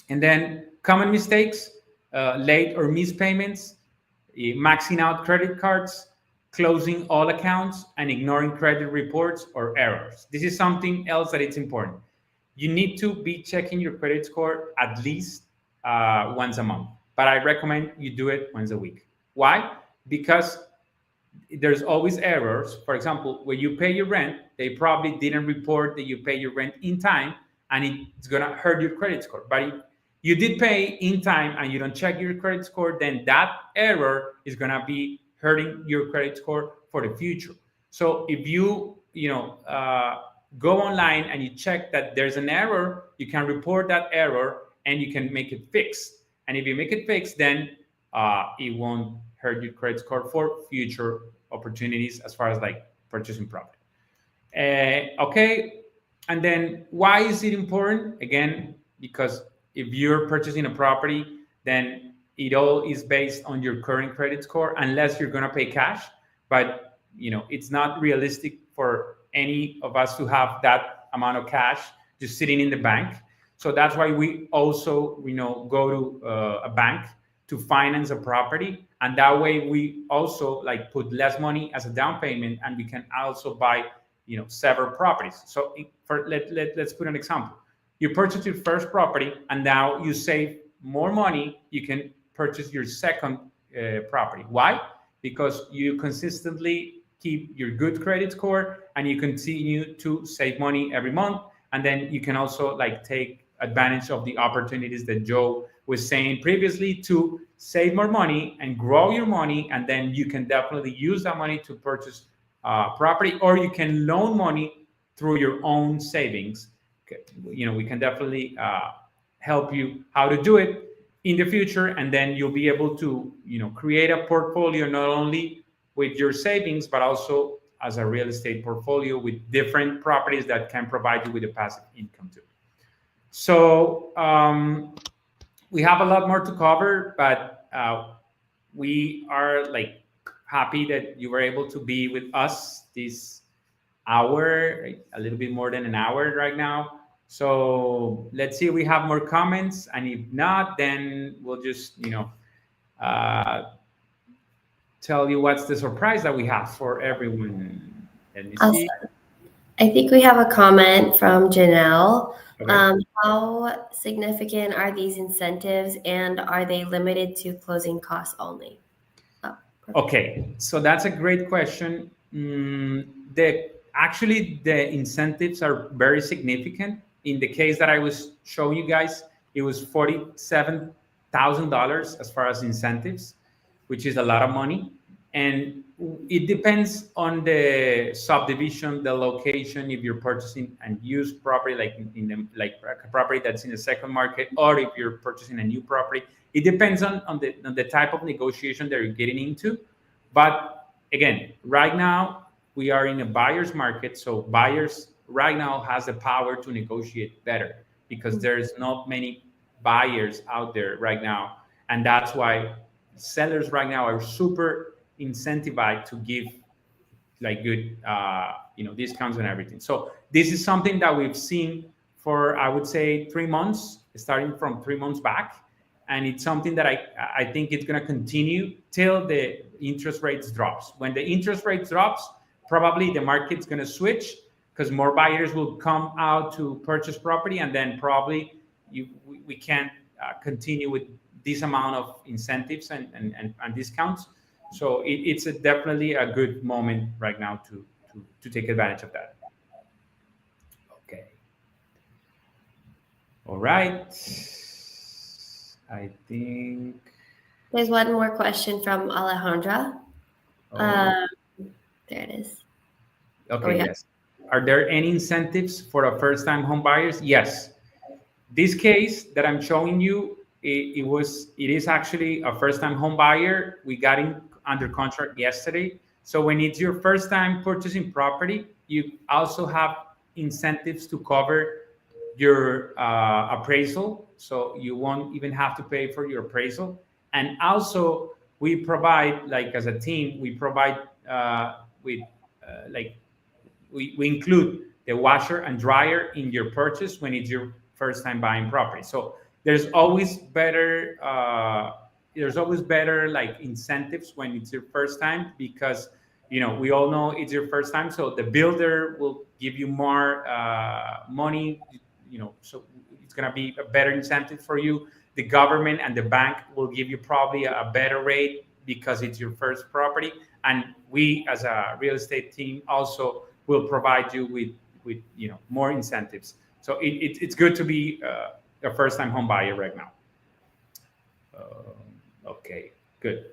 [SPEAKER 2] And then common mistakes: late or missed payments, maxing out credit cards, closing all accounts, and ignoring credit reports or errors. This is something else that it's important. You need to be checking your credit score at least once a month, but I recommend you do it once a week. Why? Because there's always errors. For example, when you pay your rent, they probably didn't report that you pay your rent in time, and it's gonna hurt your credit score. But if you did pay in time and you don't check your credit score, then that error is gonna be hurting your credit score for the future. So if you go online and you check that there's an error, you can report that error and you can make it fixed. And if you make it fixed, then it won't hurt your credit score for future opportunities as far as like purchasing property. Okay. And then why is it important? Again, because if you're purchasing a property, then it all is based on your current credit score, unless you're going to pay cash. But it's not realistic for any of us to have that amount of cash just sitting in the bank. So that's why we also go to a bank to finance a property, and that way we also like put less money as a down payment, and we can also buy several properties. So let's put an example. You purchase your first property, and now you save more money. You can purchase your second property. Why? Because you consistently keep your good credit score, and you continue to save money every month. And then you can also like take advantage of the opportunities that Joe was saying previously to save more money and grow your money. And then you can definitely use that money to purchase property, or you can loan money through your own savings. We can definitely help you how to do it in the future, and then you'll be able to create a portfolio not only with your savings, but also as a real estate portfolio with different properties that can provide you with a passive income too. So we have a lot more to cover, but we are like happy that you were able to be with us this hour, a little bit more than an hour right now. So let's see if we have more comments, and if not, then we'll just tell you what's the surprise that we have for everyone. Let me see.
[SPEAKER 1] I think we have a comment from Janelle.
[SPEAKER 2] Okay.
[SPEAKER 1] How significant are these incentives, and are they limited to closing costs only?
[SPEAKER 2] Okay, so that's a great question. Actually, the incentives are very significant. In the case that I was showing you guys, it was $47,000 as far as incentives, which is a lot of money. And it depends on the subdivision, the location, if you're purchasing a used property, like like a property that's in the second market, or if you're purchasing a new property. It depends on the type of negotiation that you're getting into. But again, right now, we are in a buyer's market, so buyers right now has the power to negotiate better because there's not many buyers out there right now, and that's why sellers right now are super incentivized to give like good discounts and everything. So this is something that we've seen for, I would say, 3 months, starting from 3 months back, and it's something that I think it's going to continue till the interest rates drops. When the interest rates drops, probably the market's going to switch because more buyers will come out to purchase property, and then probably we can continue with this amount of incentives and discounts. So it's definitely a good moment right now to take advantage of that. Okay. All right. I think
[SPEAKER 1] There's one more question from Alejandra.
[SPEAKER 2] oh,
[SPEAKER 1] There it is.
[SPEAKER 2] okay, yes. Are there any incentives for a first-time home buyers? Yes. This case that I'm showing you, it is actually a first-time home buyer. We got in under contract yesterday. So when it's your first time purchasing property, you also have incentives to cover your appraisal. So you won't even have to pay for your appraisal. And also we provide, like as a team, we provide with like we include the washer and dryer in your purchase when it's your first time buying property. So there's always better like incentives when it's your first time, because we all know it's your first time, so the builder will give you more money, so it's going to be a better incentive for you. The government and the bank will give you probably a better rate because it's your first property, and we as a real estate team also will provide you with more incentives. So it's good to be a first time home buyer right now. Okay, good.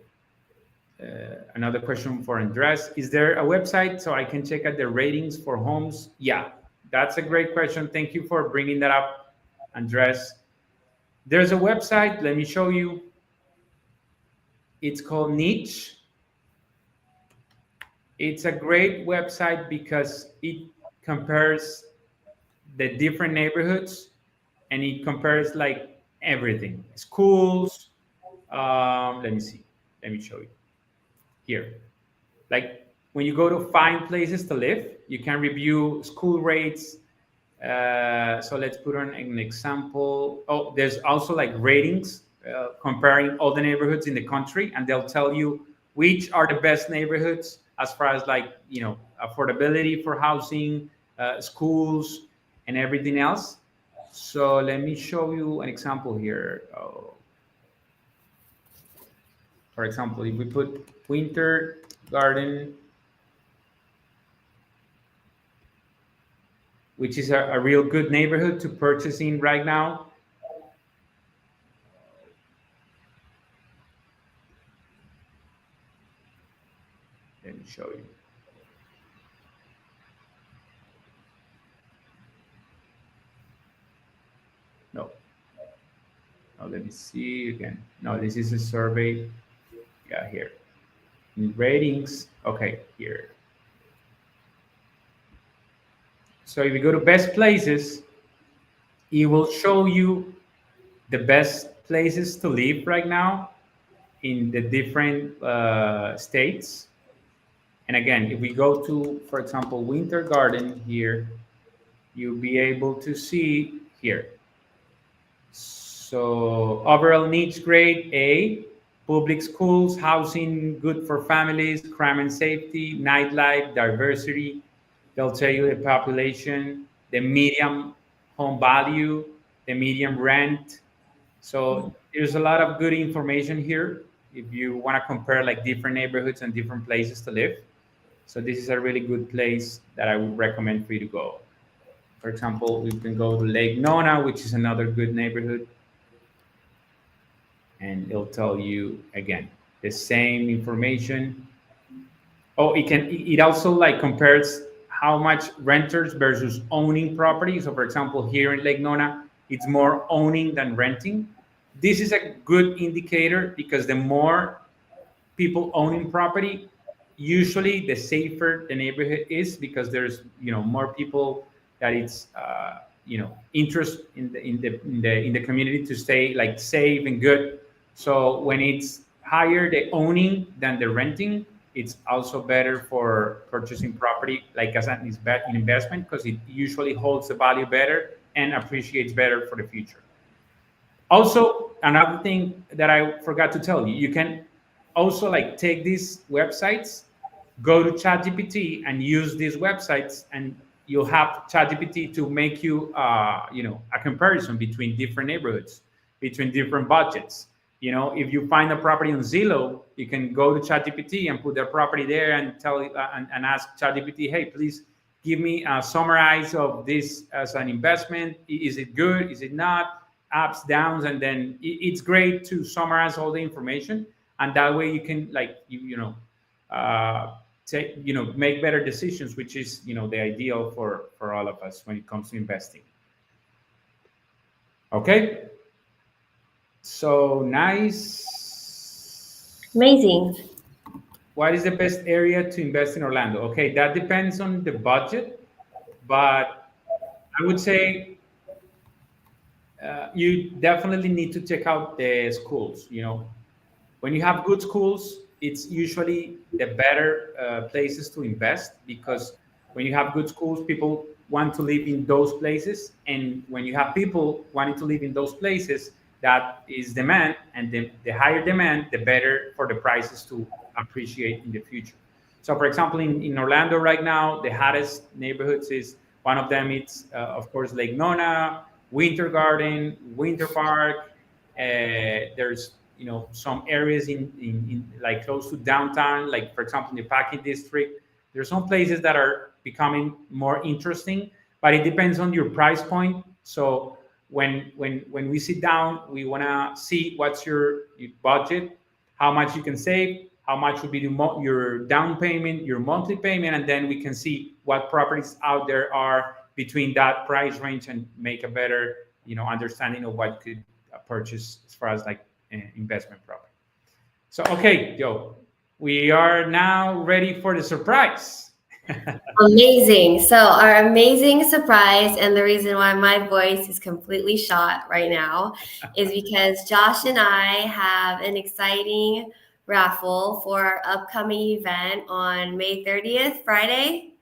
[SPEAKER 2] Another question for Andres: is there a website so I can check out the ratings for homes? Yeah, that's a great question. Thank you for bringing that up, Andres. There's a website. Let me show you. It's called Niche. It's a great website because it compares the different neighborhoods, and it compares like everything, schools. Let me see. Let me show you here. Like when you go to find places to live, you can review school rates. So let's put on an example. Oh, there's also like ratings comparing all the neighborhoods in the country, and they'll tell you which are the best neighborhoods as far as like affordability for housing, schools, and everything else. So let me show you an example here. For example, if we put Winter Garden, which is a real good neighborhood to purchase in right now. Let me show you. No. Now let me see again. No, this is a survey. Yeah, here. In ratings. Okay, here. So if you go to best places, it will show you the best places to live right now in the different states. And again, if we go to, for example, Winter Garden here, you'll be able to see here. So overall needs grade A, public schools, housing, good for families, crime and safety, nightlife, diversity. They'll tell you the population, the median home value, the median rent. So there's a lot of good information here if you want to compare like different neighborhoods and different places to live. So this is a really good place that I would recommend for you to go. For example, we can go to Lake Nona, which is another good neighborhood. And it'll tell you again the same information. Oh, it also like compares how much renters versus owning property. So for example, here in Lake Nona, it's more owning than renting. This is a good indicator because the more people owning property, usually the safer the neighborhood is because there's more people that it's interest in the community to stay like safe and good. So when it's higher the owning than the renting, it's also better for purchasing property like as an investment because it usually holds the value better and appreciates better for the future. Also, another thing that I forgot to tell you, you can also like take these websites, go to ChatGPT and use these websites, and you'll have ChatGPT to make you, a comparison between different neighborhoods, between different budgets. If you find a property on Zillow, you can go to ChatGPT and put their property there and tell it and ask ChatGPT, hey, please give me a summarize of this as an investment. Is it good? Is it not? Ups, downs, and then it's great to summarize all the information, and that way you can like take make better decisions, which is the ideal for all of us when it comes to investing. Okay, so nice.
[SPEAKER 1] Amazing.
[SPEAKER 2] What is the best area to invest in Orlando? Okay, that depends on the budget, but I would say you definitely need to check out the schools. When you have good schools, it's usually the better places to invest because when you have good schools, people want to live in those places. And when you have people wanting to live in those places, that is demand. And the higher demand, the better for the prices to appreciate in the future. So, for example, in Orlando right now, the hottest neighborhoods is one of them. It's, of course, Lake Nona, Winter Garden, Winter Park. There's some areas in like close to downtown, like for example in the Packing District. There's some places that are becoming more interesting, but it depends on your price point. So when we sit down, we want to see what's your budget, how much you can save, how much would be your down payment, your monthly payment, and then we can see what properties out there are between that price range and make a better understanding of what you could purchase as far as like investment property. So okay, Joe, we are now ready for the surprise.
[SPEAKER 1] Amazing. So, our amazing surprise, and the reason why my voice is completely shot right now, is because Josh and I have an exciting raffle for our upcoming event on May 30th, Friday,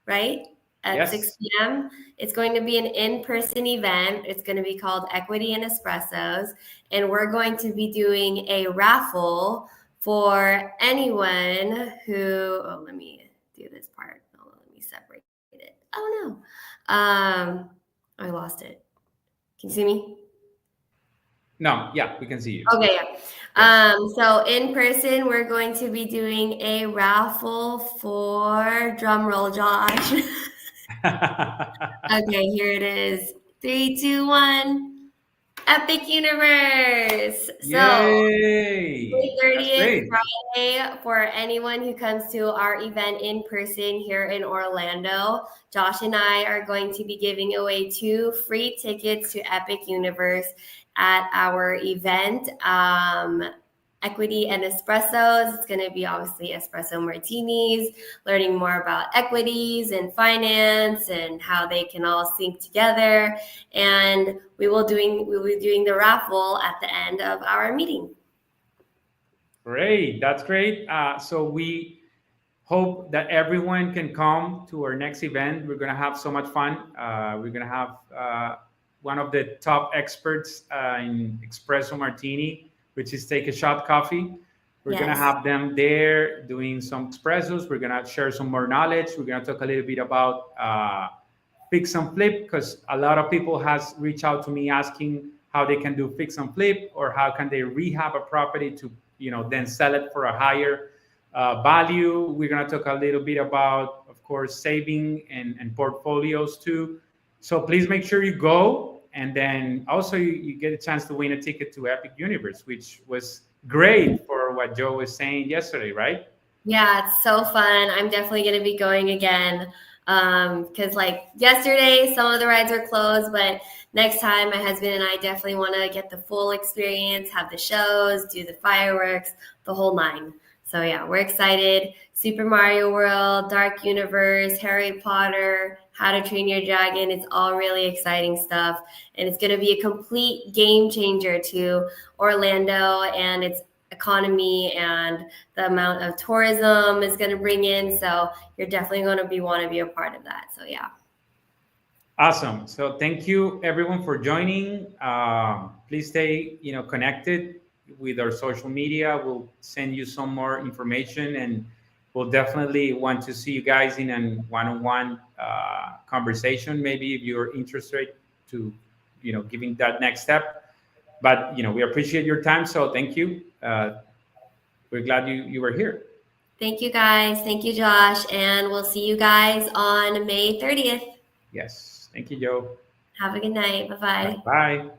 [SPEAKER 1] right? At
[SPEAKER 2] Yes.
[SPEAKER 1] 6 p.m. It's going to be an in-person event. It's going to be called Equity and Espressos. And we're going to be doing a raffle for anyone who, let me do this part. Hold on, let me separate it. Oh no. I lost it. Can you see me?
[SPEAKER 2] No, yeah, we can see you.
[SPEAKER 1] Okay, yeah. Yes. So in person, we're going to be doing a raffle for, drum roll, Josh. Okay, here it is. 3, 2, 1. Epic Universe.
[SPEAKER 2] Yay!
[SPEAKER 1] May
[SPEAKER 2] That's
[SPEAKER 1] 30th,
[SPEAKER 2] great.
[SPEAKER 1] Friday, for anyone who comes to our event in person here in Orlando. Josh and I are going to be giving away 2 free tickets to Epic Universe at our event. Equity and espressos. It's going to be obviously espresso martinis, learning more about equities and finance and how they can all sync together. And we will be doing the raffle at the end of our meeting.
[SPEAKER 2] Great, that's great. So we hope that everyone can come to our next event. We're going to have so much fun. We're going to have one of the top experts in espresso martini, which is take a shot coffee. We're going to have them there doing some espressos. We're going to share some more knowledge. We're going to talk a little bit about fix and flip, because a lot of people has reached out to me asking how they can do fix and flip, or how can they rehab a property to then sell it for a higher value. We're going to talk a little bit about, of course, saving and portfolios too. So please make sure you go. And then also you get a chance to win a ticket to Epic Universe, which was great for what Joe was saying yesterday, right?
[SPEAKER 1] Yeah, it's so fun. I'm definitely going to be going again because like yesterday, some of the rides are closed, but next time my husband and I definitely want to get the full experience, have the shows, do the fireworks, the whole 9. So yeah, we're excited. Super Mario World, Dark Universe, Harry Potter, How to Train Your Dragon. It's all really exciting stuff. And it's going to be a complete game changer to Orlando and its economy and the amount of tourism is going to bring in. So you're definitely going to want to be a part of that. So yeah.
[SPEAKER 2] Awesome. So thank you everyone for joining. Please stay, connected with our social media. We'll send you some more information, and we'll definitely want to see you guys in a one-on-one conversation. Maybe if you're interested to, giving that next step. But we appreciate your time. So thank you. We're glad you were here.
[SPEAKER 1] Thank you guys. Thank you, Josh. And we'll see you guys on May 30th.
[SPEAKER 2] Yes. Thank you, Joe.
[SPEAKER 1] Have a good night. Bye-bye.
[SPEAKER 2] Bye.